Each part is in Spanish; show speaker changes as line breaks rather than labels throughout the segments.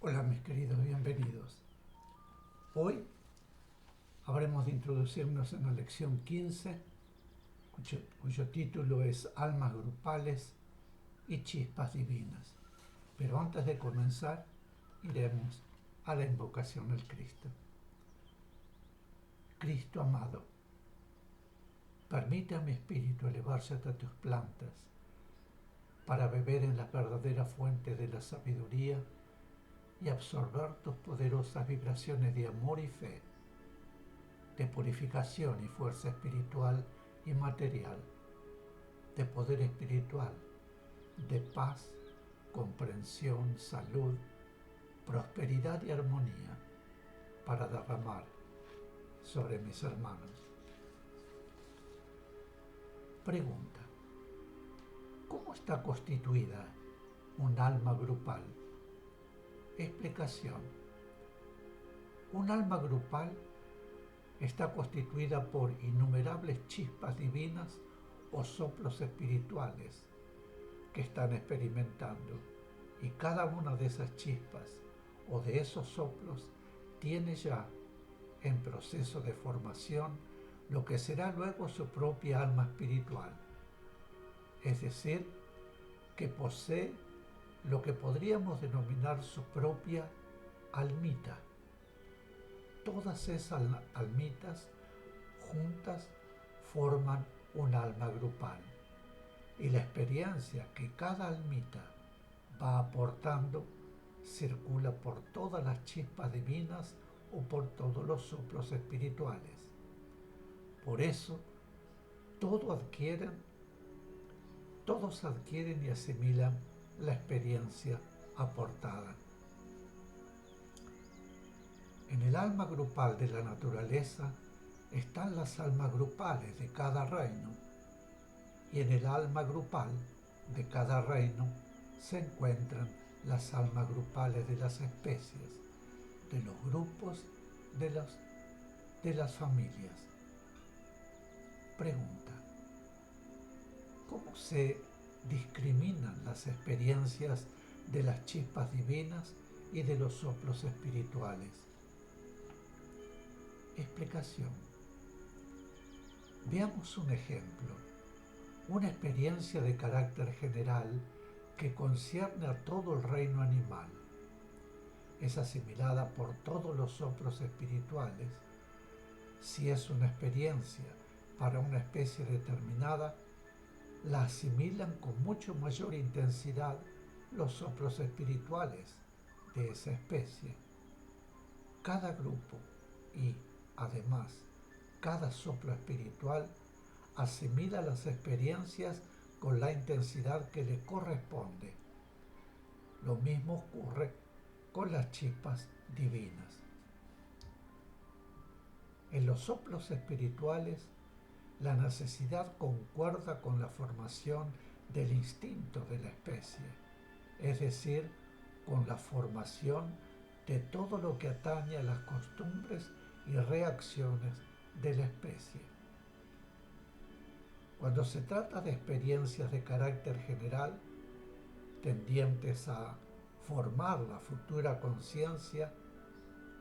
Hola mis queridos, bienvenidos. Hoy habremos de introducirnos en la lección 15, cuyo título es Almas grupales y chispas divinas. Pero antes de comenzar, iremos a la invocación al Cristo. Cristo amado, permite a mi espíritu elevarse hasta tus plantas para beber en las verdaderas fuentes de la sabiduría y absorber tus poderosas vibraciones de amor y fe, de purificación y fuerza espiritual y material, de poder espiritual, de paz, comprensión, salud, prosperidad y armonía para derramar sobre mis hermanos. Pregunta: ¿cómo está constituida un alma grupal? Explicación: un alma grupal está constituida por innumerables chispas divinas o soplos espirituales que están experimentando, y cada una de esas chispas o de esos soplos tiene ya en proceso de formación lo que será luego su propia alma espiritual, es decir, que posee lo que podríamos denominar su propia almita. Todas esas almitas juntas forman un alma grupal, y la experiencia que cada almita va aportando circula por todas las chispas divinas o por todos los soplos espirituales. Por eso, todos adquieren y asimilan la experiencia aportada. En el alma grupal de la naturaleza están las almas grupales de cada reino, y en el alma grupal de cada reino se encuentran las almas grupales de las especies, de los grupos, de las familias. Pregunta: ¿cómo se discriminan las experiencias de las chispas divinas y de los soplos espirituales? Explicación: veamos un ejemplo. Una experiencia de carácter general que concierne a todo el reino animal. Es asimilada por todos los soplos espirituales. Si es una experiencia para una especie determinada, la asimilan con mucho mayor intensidad los soplos espirituales de esa especie. Cada grupo y, además, cada soplo espiritual asimila las experiencias con la intensidad que le corresponde. Lo mismo ocurre con las chispas divinas. En los soplos espirituales, la necesidad concuerda con la formación del instinto de la especie, es decir, con la formación de todo lo que atañe a las costumbres y reacciones de la especie. Cuando se trata de experiencias de carácter general, tendientes a formar la futura conciencia,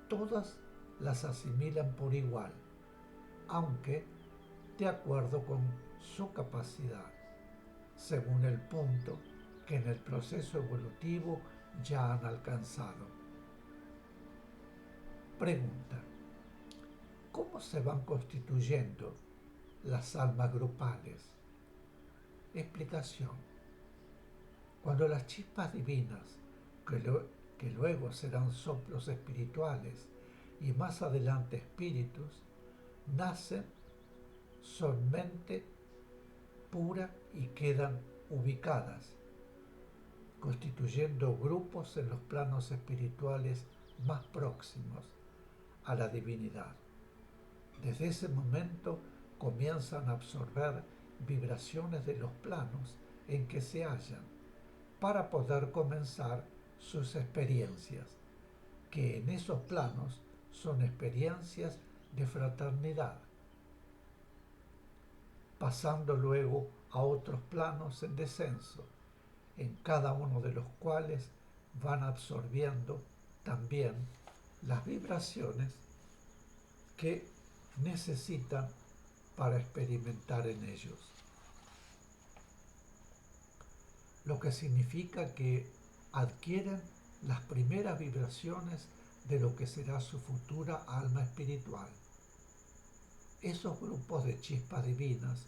todas las asimilan por igual, aunque de acuerdo con su capacidad, según el punto que en el proceso evolutivo ya han alcanzado. Pregunta: ¿cómo se van constituyendo las almas grupales? Explicación: cuando las chispas divinas, que luego serán soplos espirituales y más adelante espíritus, nacen, son mente pura y quedan ubicadas, constituyendo grupos en los planos espirituales más próximos a la divinidad. Desde ese momento comienzan a absorber vibraciones de los planos en que se hallan para poder comenzar sus experiencias, que en esos planos son experiencias de fraternidad, pasando luego a otros planos en descenso, en cada uno de los cuales van absorbiendo también las vibraciones que necesitan para experimentar en ellos, lo que significa que adquieren las primeras vibraciones de lo que será su futura alma espiritual. Esos grupos de chispas divinas,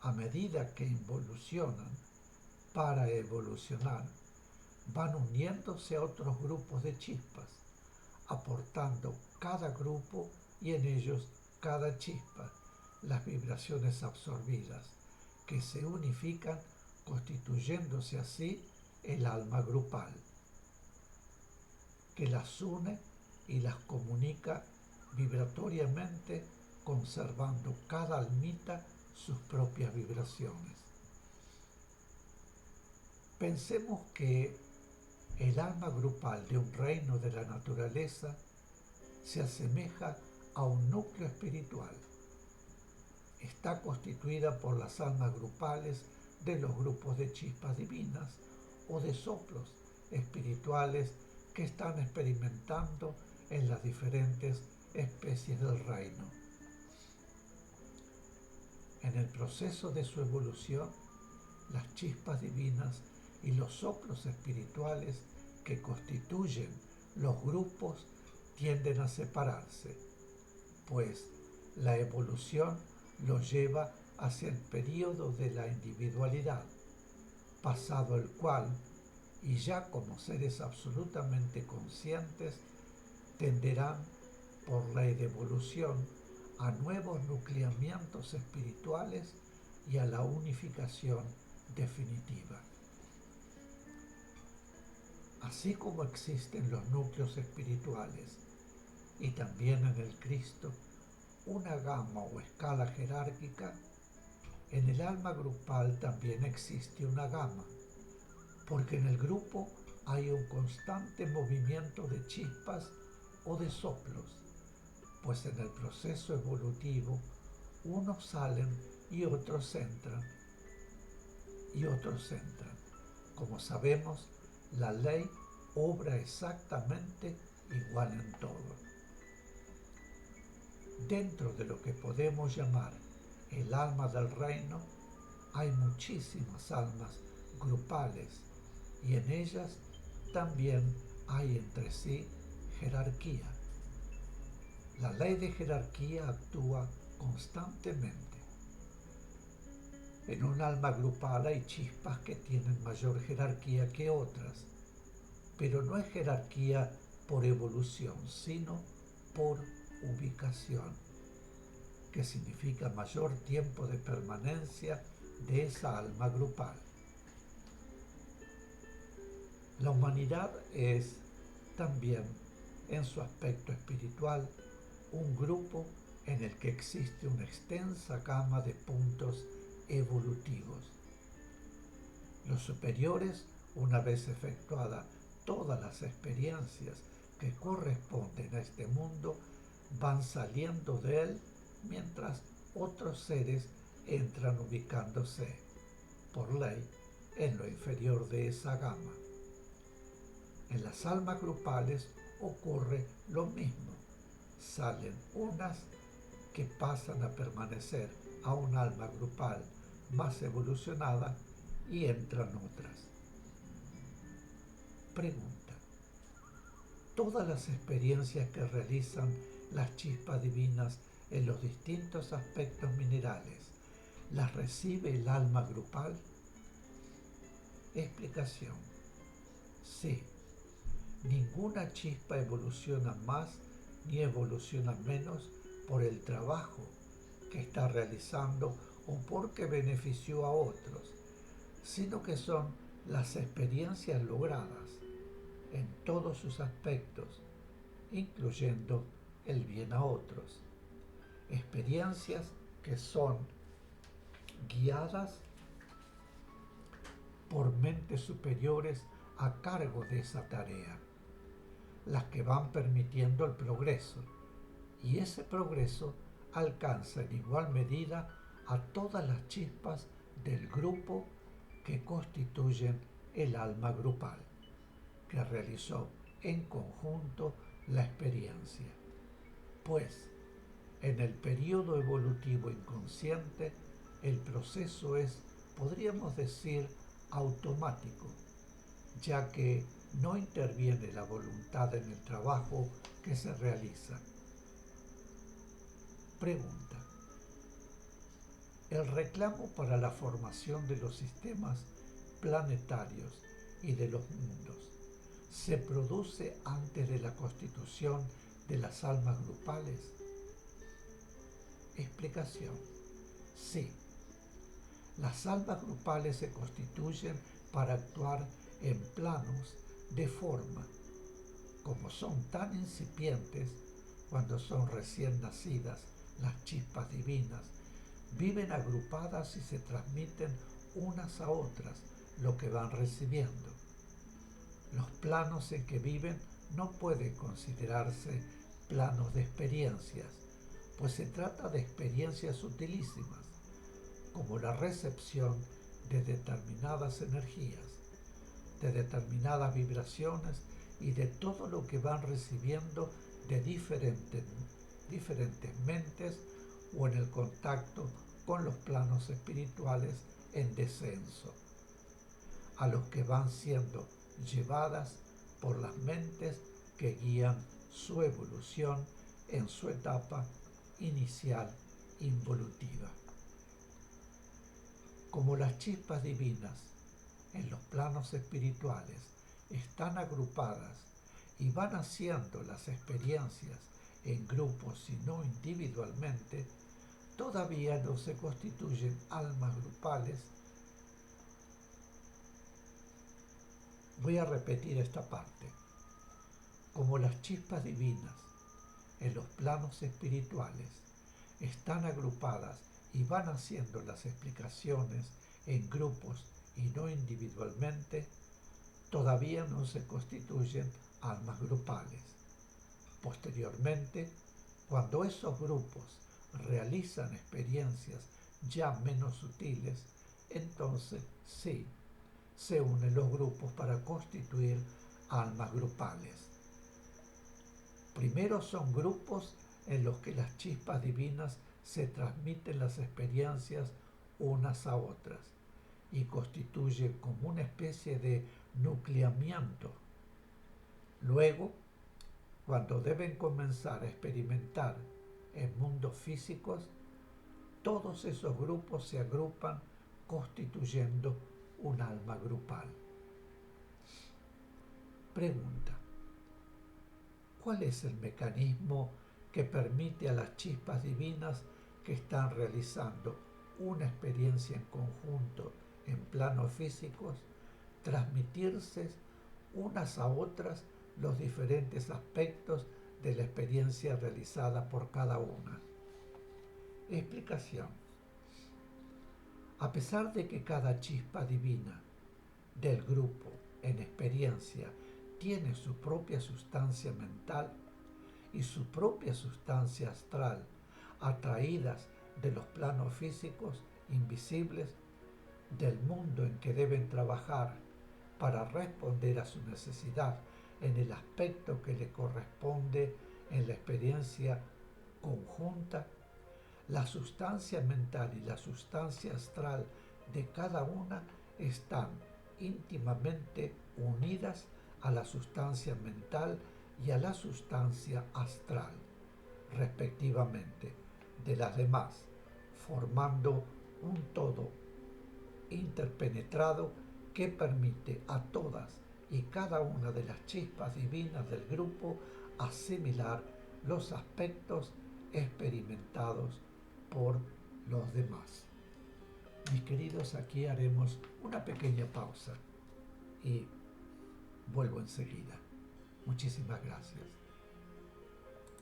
a medida que evolucionan para evolucionar, van uniéndose a otros grupos de chispas, aportando cada grupo y en ellos cada chispa las vibraciones absorbidas, que se unifican constituyéndose así el alma grupal, que las une y las comunica vibratoriamente, conservando cada almita sus propias vibraciones. Pensemos que el alma grupal de un reino de la naturaleza se asemeja a un núcleo espiritual. Está constituida por las almas grupales de los grupos de chispas divinas o de soplos espirituales que están experimentando en las diferentes especies del reino. En el proceso de su evolución, las chispas divinas y los soplos espirituales que constituyen los grupos tienden a separarse, pues la evolución los lleva hacia el período de la individualidad, pasado el cual, y ya como seres absolutamente conscientes, tenderán, por ley de evolución, a nuevos nucleamientos espirituales y a la unificación definitiva. Así como existen los núcleos espirituales y también en el Cristo una gama o escala jerárquica, en el alma grupal también existe una gama, porque en el grupo hay un constante movimiento de chispas o de soplos, pues en el proceso evolutivo unos salen y otros entran, Como sabemos, la ley obra exactamente igual en todo. Dentro de lo que podemos llamar el alma del reino, hay muchísimas almas grupales y en ellas también hay entre sí jerarquía. La ley de jerarquía actúa constantemente. En un alma grupal hay chispas que tienen mayor jerarquía que otras, pero no es jerarquía por evolución, sino por ubicación, que significa mayor tiempo de permanencia de esa alma grupal. La humanidad es también, en su aspecto espiritual, un grupo en el que existe una extensa gama de puntos evolutivos. Los superiores, una vez efectuadas todas las experiencias que corresponden a este mundo, van saliendo de él, mientras otros seres entran ubicándose, por ley, en lo inferior de esa gama. En las almas grupales ocurre lo mismo. Salen unas que pasan a permanecer a un alma grupal más evolucionada y entran otras. Pregunta: ¿todas las experiencias que realizan las chispas divinas en los distintos aspectos minerales las recibe el alma grupal? Explicación: sí. Ninguna chispa evoluciona más ni evoluciona menos por el trabajo que está realizando o porque benefició a otros, sino que son las experiencias logradas en todos sus aspectos, incluyendo el bien a otros. Experiencias que son guiadas por mentes superiores a cargo de esa tarea, las que van permitiendo el progreso, y ese progreso alcanza en igual medida a todas las chispas del grupo que constituyen el alma grupal, que realizó en conjunto la experiencia. Pues, en el periodo evolutivo inconsciente, el proceso es, podríamos decir, automático, ya que no interviene la voluntad en el trabajo que se realiza. Pregunta. El reclamo para la formación de los sistemas planetarios y de los mundos se produce antes de la constitución de las almas grupales. Explicación. Sí, las almas grupales se constituyen para actuar en planos de forma, como son tan incipientes cuando son recién nacidas las chispas divinas, viven agrupadas y se transmiten unas a otras lo que van recibiendo. Los planos en que viven no pueden considerarse planos de experiencias, pues se trata de experiencias utilísimas, como la recepción de determinadas energías, de determinadas vibraciones y de todo lo que van recibiendo de diferentes mentes o en el contacto con los planos espirituales en descenso, a los que van siendo llevadas por las mentes que guían su evolución en su etapa inicial involutiva. Como las chispas divinas en los planos espirituales están agrupadas y van haciendo las experiencias en grupos y no individualmente, todavía no se constituyen almas grupales. Voy a repetir esta parte. Como las chispas divinas en los planos espirituales están agrupadas y van haciendo las explicaciones en grupos y no individualmente, todavía no se constituyen almas grupales. Posteriormente, cuando esos grupos realizan experiencias ya menos sutiles, entonces sí, se unen los grupos para constituir almas grupales. Primero son grupos en los que las chispas divinas se transmiten las experiencias unas a otras y constituyen como una especie de nucleamiento. Luego, cuando deben comenzar a experimentar en mundos físicos, todos esos grupos se agrupan constituyendo un alma grupal. Pregunta. ¿Cuál es el mecanismo que permite a las chispas divinas que están realizando una experiencia en conjunto en planos físicos transmitirse unas a otras los diferentes aspectos de la experiencia realizada por cada una? Explicación. A pesar de que cada chispa divina del grupo en experiencia tiene su propia sustancia mental y su propia sustancia astral, atraídas de los planos físicos invisibles del mundo en que deben trabajar para responder a su necesidad en el aspecto que le corresponde en la experiencia conjunta, la sustancia mental y la sustancia astral de cada una están íntimamente unidas a la sustancia mental y a la sustancia astral, respectivamente, de las demás, formando un todo interpenetrado que permite a todas y cada una de las chispas divinas del grupo asimilar los aspectos experimentados por los demás. Mis queridos, aquí haremos una pequeña pausa y vuelvo enseguida. Muchísimas gracias.